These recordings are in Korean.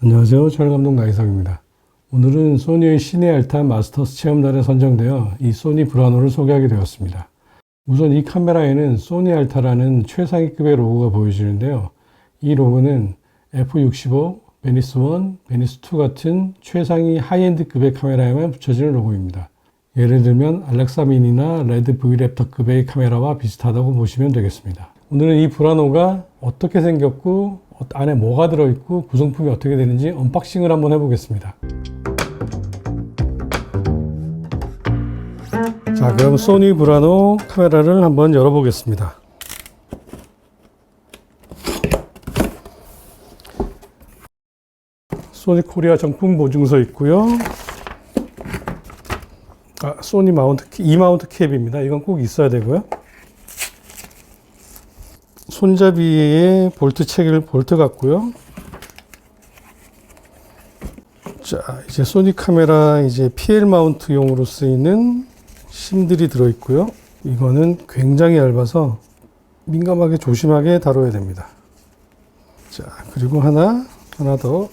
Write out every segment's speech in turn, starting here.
안녕하세요. 촬영감독 나이성입니다. 오늘은 소니의 시네 알타 마스터스 체험단에 선정되어 이 소니 브라노를 소개하게 되었습니다. 우선 이 카메라에는 소니 알타라는 최상위급의 로고가 보여지는데요. 이 로고는 F65, 베니스 1, 베니스 2 같은 최상위 하이엔드급의 카메라에만 붙여지는 로고입니다. 예를 들면 알렉사 미니나 레드 V랩터급의 카메라와 비슷하다고 보시면 되겠습니다. 오늘은 이 브라노가 어떻게 생겼고 안에 뭐가 들어있고 구성품이 어떻게 되는지 언박싱을 한번 해보겠습니다. 자, 그럼 소니 브라노 카메라를 한번 열어보겠습니다. 소니 코리아 정품 보증서 있고요. 소니 마운트, E마운트 캡입니다. 이건 꼭 있어야 되고요. 손잡이에 볼트 체결 볼트 같고요. 자, 이제 소니 카메라 이제 PL 마운트용으로 쓰이는 심들이 들어 있고요. 이거는 굉장히 얇아서 민감하게 조심하게 다뤄야 됩니다. 자, 그리고 하나 더.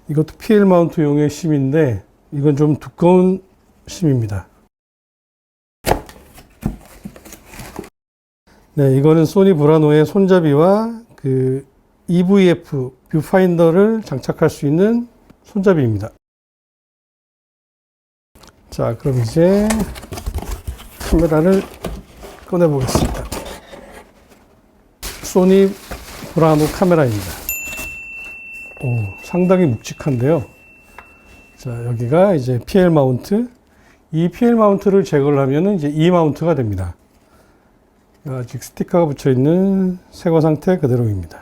이것도 PL 마운트용의 심인데 이건 좀 두꺼운 심입니다. 네, 이거는 소니 브라노의 손잡이와 그 EVF 뷰파인더를 장착할 수 있는 손잡이입니다. 자, 그럼 이제 카메라를 꺼내 보겠습니다. 소니 브라노 카메라입니다. 상당히 묵직한데요. 자, 여기가 이제 PL 마운트. 이 PL 마운트를 제거를 하면은 이제 E 마운트가 됩니다. 아직 스티커가 붙여 있는 새거 상태 그대로입니다.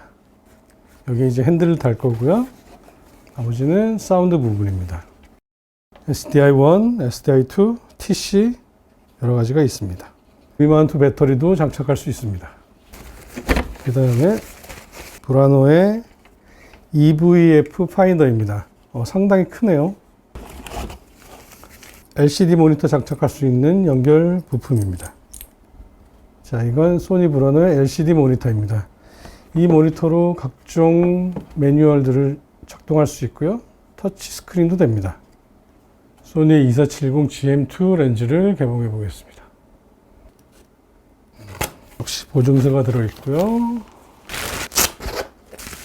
여기 이제 핸들을 달 거고요. 나머지는 사운드 부분입니다. SDI1, SDI2, TC 여러 가지가 있습니다. V마운트 배터리도 장착할 수 있습니다. 그 다음에 브라노의 EVF 파인더입니다. 상당히 크네요. LCD 모니터 장착할 수 있는 연결 부품입니다. 자, 이건 소니 브라노의 LCD 모니터입니다. 이 모니터로 각종 매뉴얼들을 작동할 수 있고요. 터치 스크린도 됩니다. 소니 2470 GM2 렌즈를 개봉해 보겠습니다. 역시 보증서가 들어있고요.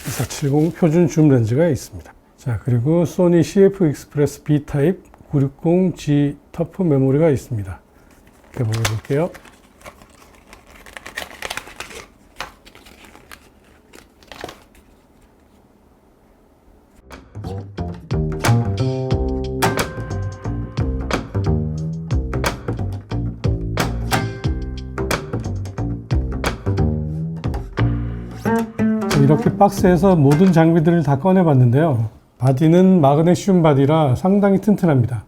2470 표준 줌 렌즈가 있습니다. 자, 그리고 소니 CF 익스프레스 B 타입 960G 터프 메모리가 있습니다. 개봉해 볼게요. 이렇게 박스에서 모든 장비들을 다 꺼내 봤는데요. 바디는 마그네슘 바디라 상당히 튼튼합니다.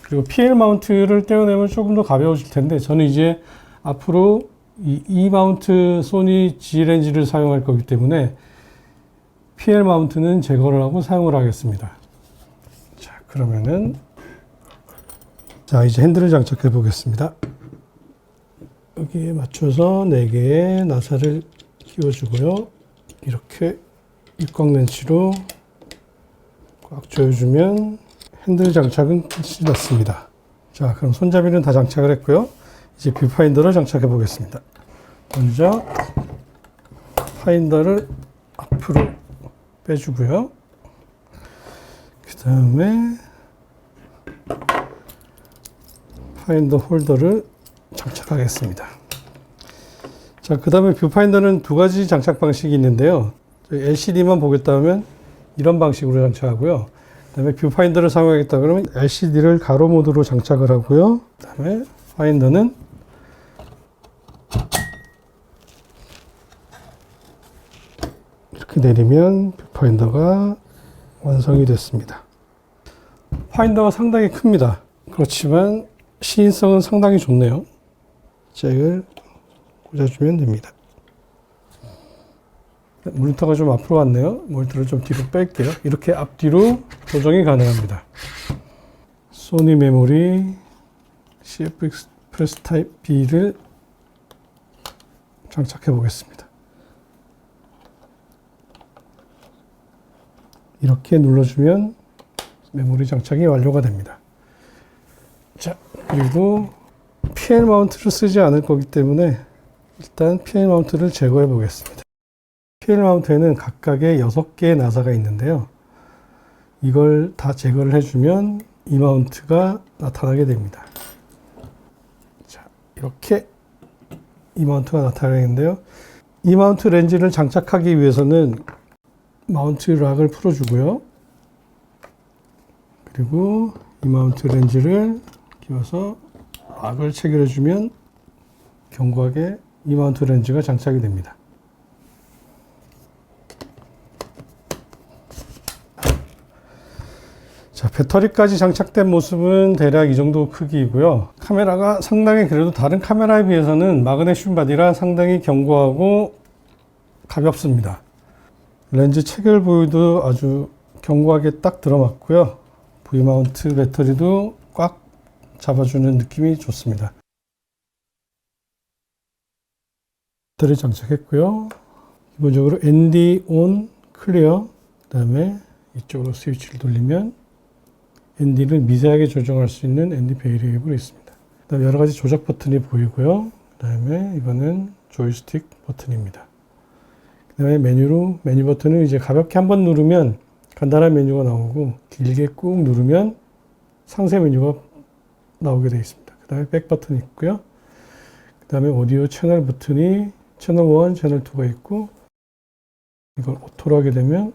그리고 PL 마운트를 떼어내면 조금 더 가벼워질 텐데 저는 이제 앞으로 이 E 마운트 소니 G 렌즈를 사용할 거기 때문에 PL 마운트는 제거를 하고 사용을 하겠습니다. 자, 그러면은 자, 이제 핸들을 장착해 보겠습니다. 여기에 맞춰서 4개의 나사를 끼워주고요. 이렇게 일광렌치로 꽉 조여주면 핸들 장착은 끝이 났습니다. 자, 그럼 손잡이는 다 장착을 했고요. 이제 뷰파인더를 장착해 보겠습니다. 먼저 파인더를 앞으로 빼주고요. 그 다음에 파인더 홀더를 장착하겠습니다. 자, 그 다음에 뷰파인더는 두 가지 장착 방식이 있는데요. LCD만 보겠다 하면 이런 방식으로 장착하고요. 그 다음에 뷰파인더를 사용하겠다 그러면 LCD를 가로 모드로 장착을 하고요. 그 다음에 파인더는 이렇게 내리면 뷰파인더가 완성이 됐습니다. 파인더가 상당히 큽니다. 그렇지만 시인성은 상당히 좋네요. 잭을 꽂아주면 됩니다. 모니터가 좀 앞으로 왔네요. 모니터를 좀 뒤로 뺄게요. 이렇게 앞뒤로 조정이 가능합니다. 소니 메모리 CF 익스프레스 타입 B를 장착해 보겠습니다. 이렇게 눌러주면 메모리 장착이 완료가 됩니다. 자, 그리고 PL 마운트를 쓰지 않을 거기 때문에 일단 PL 마운트를 제거해 보겠습니다. PL 마운트에는 각각의 6개의 나사가 있는데요. 이걸 다 제거를 해주면 이 마운트가 나타나게 됩니다. 자, 이렇게 이 마운트가 나타나겠는데요. 이 마운트 렌즈를 장착하기 위해서는 마운트 락을 풀어주고요. 그리고 이 마운트 렌즈를 끼워서 락을 체결해주면 견고하게 이 마운트 렌즈가 장착이 됩니다. 자, 배터리까지 장착된 모습은 대략 이 정도 크기이고요. 카메라가 상당히 그래도 다른 카메라에 비해서는 마그네슘 바디라 상당히 견고하고 가볍습니다. 렌즈 체결 부위도 아주 견고하게 딱 들어맞고요. V마운트 배터리도 꽉 잡아주는 느낌이 좋습니다. 배터리 장착했고요. 기본적으로 ND ON 클리어, 그 다음에 이쪽으로 스위치를 돌리면 ND를 미세하게 조정할 수 있는 ND 베리에이블이 있습니다. 그 다음에 여러 가지 조작 버튼이 보이고요. 그 다음에 이거는 조이스틱 버튼입니다. 그 다음에 메뉴 버튼을 이제 가볍게 한번 누르면 간단한 메뉴가 나오고, 길게 꾹 누르면 상세 메뉴가 나오게 되어 있습니다. 그 다음에 백 버튼이 있고요. 그 다음에 오디오 채널 버튼이 채널 1, 채널 2가 있고, 이걸 오토로 하게 되면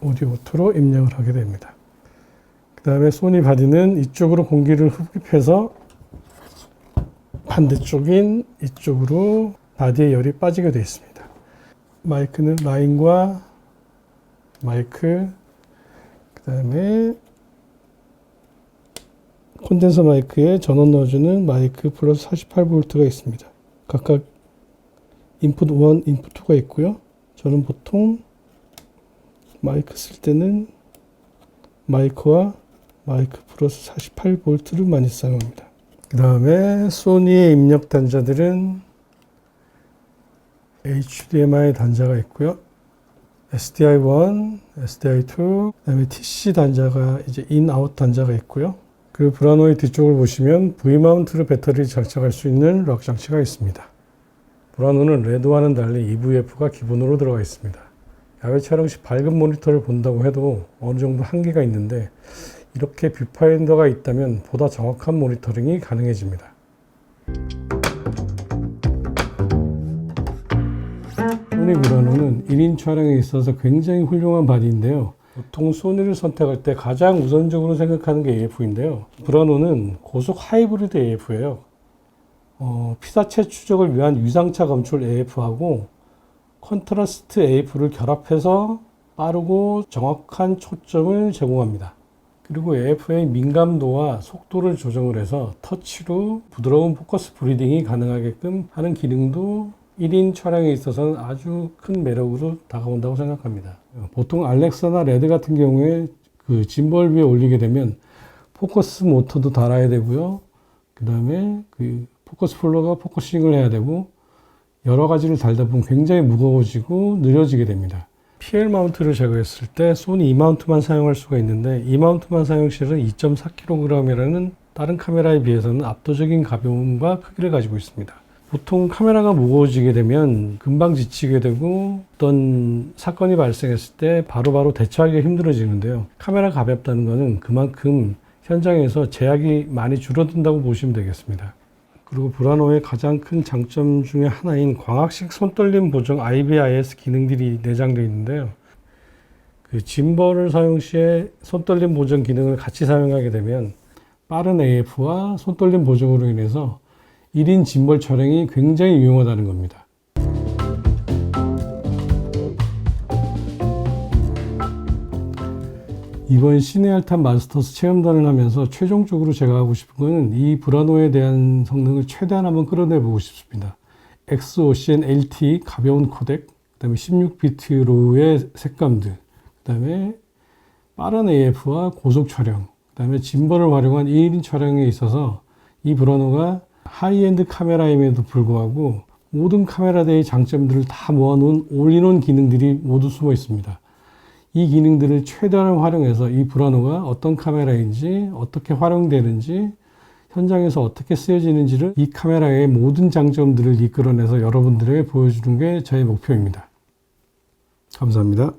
오디오 오토로 입력을 하게 됩니다. 그 다음에 소니 바디는 이쪽으로 공기를 흡입해서 반대쪽인 이쪽으로 바디에 열이 빠지게 되어 있습니다. 마이크는 라인과 마이크, 그 다음에 콘덴서 마이크에 전원 넣어주는 마이크 플러스 48V가 있습니다. 각각 인풋 1, 인풋 2가 있고요. 저는 보통 마이크 쓸 때는 마이크와 마이크 플러스 48V를 많이 사용합니다. 그 다음에 소니의 입력 단자들은 HDMI 단자가 있고요. SDI1, SDI2, 그 다음에 TC 단자가 이제 인, 아웃 단자가 있고요. 그리고 브라노의 뒤쪽을 보시면 V마운트로 배터리를 장착할 수 있는 락 장치가 있습니다. 브라노는 레드와는 달리 EVF가 기본으로 들어가 있습니다. 야외 촬영 시 밝은 모니터를 본다고 해도 어느 정도 한계가 있는데, 이렇게 뷰파인더가 있다면 보다 정확한 모니터링이 가능해집니다. 소니 브라노는 1인 촬영에 있어서 굉장히 훌륭한 바디인데요. 보통 소니를 선택할 때 가장 우선적으로 생각하는 게 AF인데요. 브라노는 고속 하이브리드 AF예요. 피사체 추적을 위한 위상차 검출 AF하고 컨트라스트 AF를 결합해서 빠르고 정확한 초점을 제공합니다. 그리고 AF의 민감도와 속도를 조정을 해서 터치로 부드러운 포커스 브리딩이 가능하게끔 하는 기능도 1인 촬영에 있어서는 아주 큰 매력으로 다가온다고 생각합니다. 보통 알렉사나 레드 같은 경우에 그 짐벌 위에 올리게 되면 포커스 모터도 달아야 되고요. 그 다음에 그 포커스 플로어가 포커싱을 해야 되고, 여러 가지를 달다 보면 굉장히 무거워지고 느려지게 됩니다. PL 마운트를 제거했을 때 소니 E 마운트만 사용할 수가 있는데, E 마운트만 사용 시에는 2.4kg이라는 다른 카메라에 비해서는 압도적인 가벼움과 크기를 가지고 있습니다. 보통 카메라가 무거워지게 되면 금방 지치게 되고, 어떤 사건이 발생했을 때 바로바로 대처하기가 힘들어지는데요. 카메라가 가볍다는 것은 그만큼 현장에서 제약이 많이 줄어든다고 보시면 되겠습니다. 그리고 브라노의 가장 큰 장점 중에 하나인 광학식 손떨림 보정 IBIS 기능들이 내장되어 있는데요. 그 짐벌을 사용 시에 손떨림 보정 기능을 같이 사용하게 되면 빠른 AF와 손떨림 보정으로 인해서 1인 짐벌 촬영이 굉장히 유용하다는 겁니다. 이번 시네알탄 마스터스 체험단을 하면서 최종적으로 제가 하고 싶은 거는 이 브라노에 대한 성능을 최대한 한번 끌어내보고 싶습니다. XOCN LTE 가벼운 코덱, 그 다음에 16비트 로우의 색감들, 그 다음에 빠른 AF와 고속 촬영, 그 다음에 짐벌을 활용한 1인 촬영에 있어서 이 브라노가 하이엔드 카메라임에도 불구하고 모든 카메라대의 장점들을 다 모아놓은 올인원 기능들이 모두 숨어 있습니다. 이 기능들을 최대한 활용해서 이 브라노가 어떤 카메라인지, 어떻게 활용되는지, 현장에서 어떻게 쓰여지는지를 이 카메라의 모든 장점들을 이끌어내서 여러분들에게 보여주는 게 저의 목표입니다. 감사합니다.